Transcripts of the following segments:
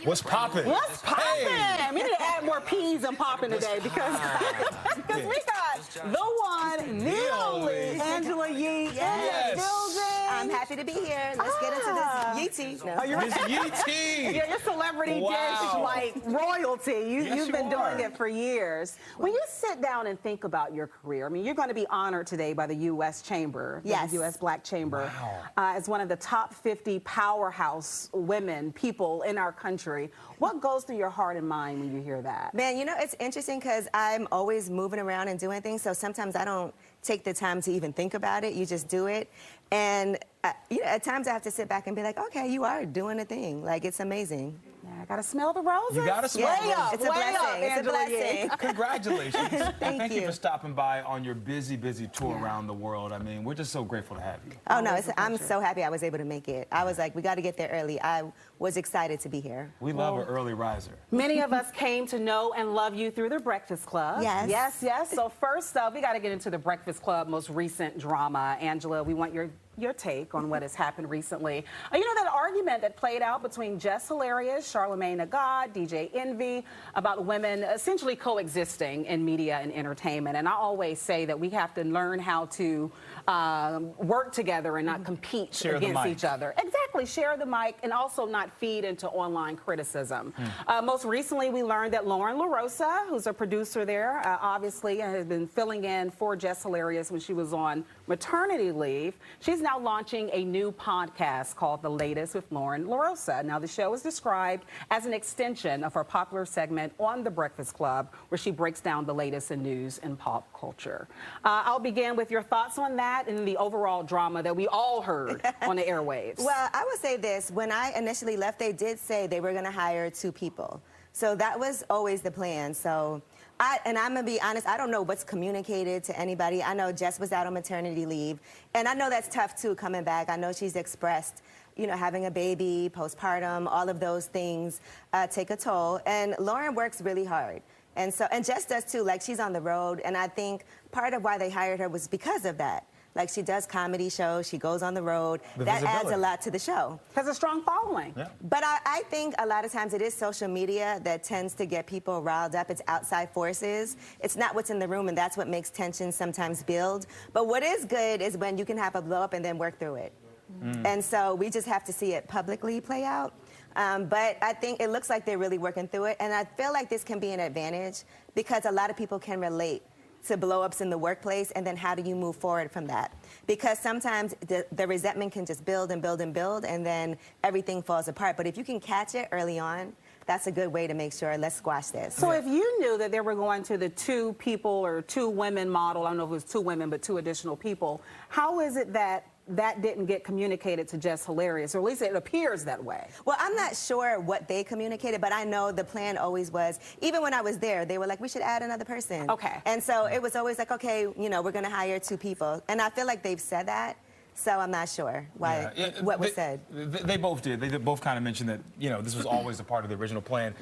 What's poppin'? What's poppin'? Hey. We need to add more P's and poppin' today because we got the one, the only Angela Yee in the building. I'm happy to be here. Let's get into this Yee tea. No. Are you ready? This Yee tea. Yeah, your celebrity dish like royalty. You've been doing it for years. When you sit down and think about your career, I mean, you're going to be honored today by the U.S. Chamber, the U.S. Black Chamber, as one of the top 50 powerhouse women, people in our country. What goes through your heart and mind when you hear that? Man, you know, it's interesting because I'm always moving around and doing things, so sometimes I don't take the time to even think about it. You just do it. And you know, at times I have to sit back and be like, okay, you are doing a thing. Like, it's amazing. Yeah, I gotta smell the roses. You gotta smell the roses. It's a blessing. It's a blessing. Congratulations. Thank you for stopping by on your busy tour around the world. I mean, we're just so grateful to have you. Oh, no, I'm so happy I was able to make it. I was like, we got to get there early. I was excited to be here. We love an early riser. Many of us came to know and love you through the Breakfast Club. Yes. Yes. So first up, we got to get into the Breakfast Club most recent drama. Angela, we want your take on what has happened recently. You know, that argument that played out between Jess Hilarious, Charlamagne the God, DJ Envy, about women essentially coexisting in media and entertainment. And I always say that we have to learn how to work together and not compete against each other. Exactly, share the mic and also not feed into online criticism. Most recently, we learned that Loren Lorosa, who's a producer there, obviously has been filling in for Jess Hilarious when she was on maternity leave. She's now launching a new podcast called The Latest with Loren Lorosa. Now, the show is described as an extension of her popular segment on The Breakfast Club, where she breaks down the latest in news and pop culture. I'll begin with your thoughts on that and the overall drama that we all heard on the airwaves. Well, I would say this. When I initially left, they did say they were going to hire 2 people. So that was always the plan. So and I'm going to be honest, I don't know what's communicated to anybody. I know Jess was out on maternity leave, and I know that's tough, too, coming back. I know she's expressed, you know, having a baby, postpartum, all of those things take a toll. And Loren works really hard. And Jess does, too. Like, she's on the road, and I think part of why they hired her was because of that. Like, she does comedy shows, she goes on the road. That adds a lot to the show. Has a strong following. Yeah. But I think a lot of times it is social media that tends to get people riled up. It's outside forces. It's not what's in the room, and that's what makes tension sometimes build. But what is good is when you can have a blow up and then work through it. And so we just have to see it publicly play out. But I think it looks like they're really working through it. And I feel like this can be an advantage because a lot of people can relate to blow-ups in the workplace, and then how do you move forward from that? Because sometimes the resentment can just build and build and build, and then everything falls apart. But if you can catch it early on, that's a good way to make sure, let's squash this. So if you knew that they were going to the 2 people or 2 women model, I don't know if it was 2 women, but 2 additional people, how is it that didn't get communicated to Jess Hilarious, or at least it appears that way? Well, I'm not sure what they communicated, but I know the plan always was, even when I was there, they were like, we should add another person. Okay. And so it was always like, okay, you know, we're going to hire 2 people. And I feel like they've said that. So I'm not sure what was said. They both did. They both kind of mentioned that, you know, this was always a part of the original plan.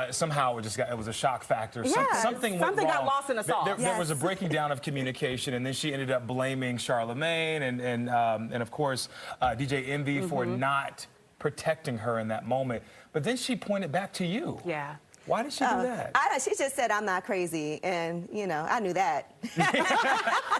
Somehow it was a shock factor. Something got lost in the sauce. There was a breaking down of communication, and then she ended up blaming Charlamagne and of course DJ Envy for not protecting her in that moment. But then she pointed back to you. Yeah. Why did she do that? She just said I'm not crazy, and you know, I knew that.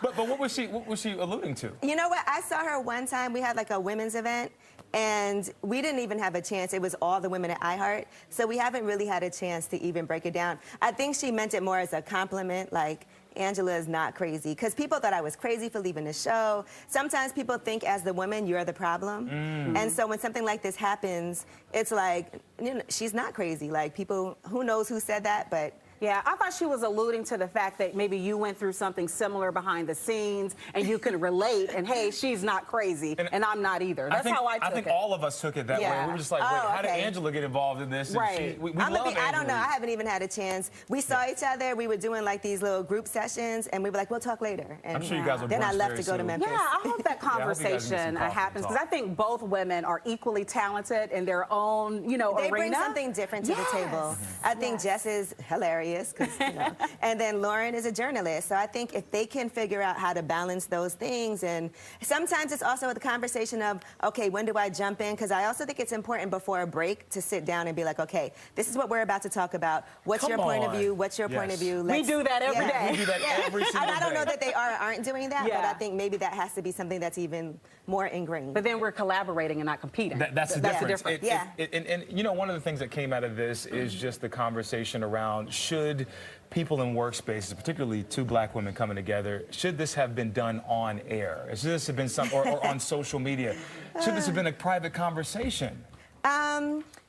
but what was she alluding to? You know what? I saw her one time. We had like a women's event, and we didn't even have a chance. It was all the women at iHeart, so we haven't really had a chance to even break it down. I think she meant it more as a compliment, like, Angela is not crazy, because people thought I was crazy for leaving the show. Sometimes people think as the woman, you're the problem. And so when something like this happens, it's like, you know, she's not crazy. Like, people, who knows who said that, but Yeah, I thought she was alluding to the fact that maybe you went through something similar behind the scenes and you can relate, and hey, she's not crazy, and I'm not either. That's how I took it. I think all of us took it that way. We were just like, wait, how did Angela get involved in this? Right. We love Angela. I don't know. I haven't even had a chance. We saw each other. We were doing like these little group sessions, and we were like, we'll talk later. And I'm sure you guys will then I left to go to Memphis. Yeah, I hope that conversation happens, because I think both women are equally talented in their own, you know, arena. They bring something different to the table. I think Jess is hilarious. hobbyist, 'cause, you know. And then Loren is a journalist. So I think if they can figure out how to balance those things, and sometimes it's also the conversation of, okay, when do I jump in? Because I also think it's important before a break to sit down and be like, okay, this is what we're about to talk about. What's your point of view? What's your point of view? We do that every day. We do that every single day. I don't know that they are or aren't doing that, but I think maybe that has to be something that's even more ingrained. But then we're collaborating and not competing. That's the difference. difference. And you know, one of the things that came out of this is just the conversation around, should people in workspaces, particularly two black women coming together, should this have been done on air? Should this have been or on social media? Should this have been a private conversation?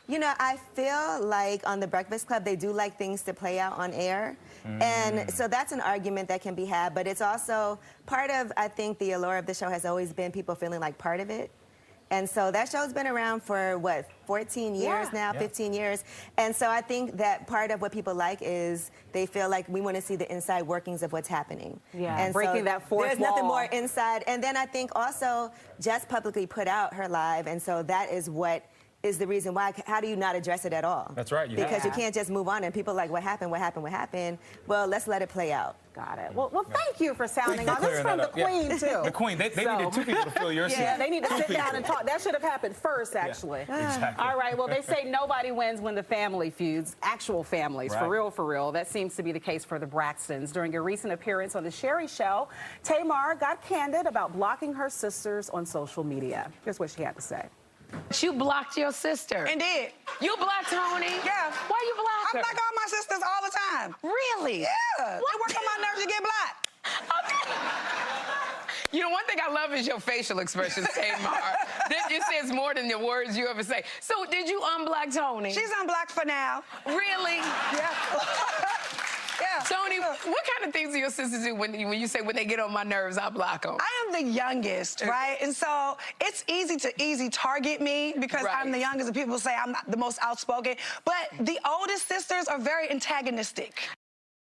You know, I feel like on The Breakfast Club, they do like things to play out on air. And so that's an argument that can be had, but it's also part of, I think, the allure of the show has always been people feeling like part of it. And so that show's been around for, what, 14 years now, 15 years. And so I think that part of what people like is they feel like we want to see the inside workings of what's happening. Yeah, and breaking so that fourth there's wall. nothing more inside. And then I think also Jess publicly put out her live, and so that is what is the reason why. How do you not address it at all? That's right. Because you can't just move on and people are like, what happened, what happened, what happened? Well, let's let it play out. Got it. Well, thank you for sounding on. This is from the Queen, too. The Queen. They needed two people to fill your seat. Yeah, they need to sit down and talk. That should have happened first, actually. Exactly. All right, well, they say nobody wins when the family feuds, actual families, for real, for real. That seems to be the case for the Braxtons. During a recent appearance on The Sherry Show, Tamar got candid about blocking her sisters on social media. Here's what she had to say. You blocked your sister. Indeed. You blocked Tony? Yeah. Why you blocked her? I block all my sisters all the time. Really? Yeah. They work on my nerves to get blocked. Okay. You know, one thing I love is your facial expressions, Tamar. It says more than the words you ever say. So did you unblock Tony? She's unblocked for now. Really? Yeah. Yeah. Tony, what kind of things do your sisters do when you say, when they get on my nerves, I block them? I am the youngest, right? And so it's easy to target me because I'm the youngest and people say I'm not the most outspoken. But the oldest sisters are very antagonistic.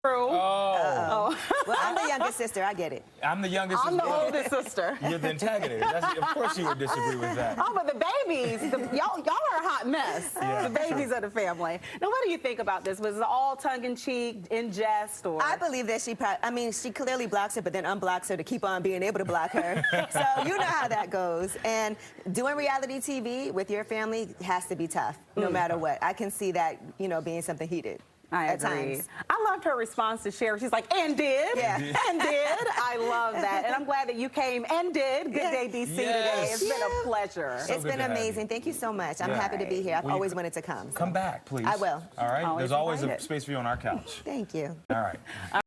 True. Well, I'm the youngest sister. I get it. I'm the youngest. I'm the oldest sister. You're the antagonist. Of course you would disagree with that. Oh, but the babies, y'all are a hot mess. The babies of the family. Now, what do you think about this? Was it all tongue-in-cheek, in jest, or? I believe that she clearly blocks her, but then unblocks her to keep on being able to block her. So you know how that goes. And doing reality TV with your family has to be tough, no matter what. I can see that, you know, being something heated. I agree. Times. I loved her response to Sherry. She's like, and did. Yeah. And did. I love that. And I'm glad that you came and did. Good day, DC today. It's been a pleasure. It's been amazing. Thank you so much. I'm happy to be here. I've always wanted to come. Come back, please. I will. All right. There's always a invited. space for you on our couch. Thank you. All right.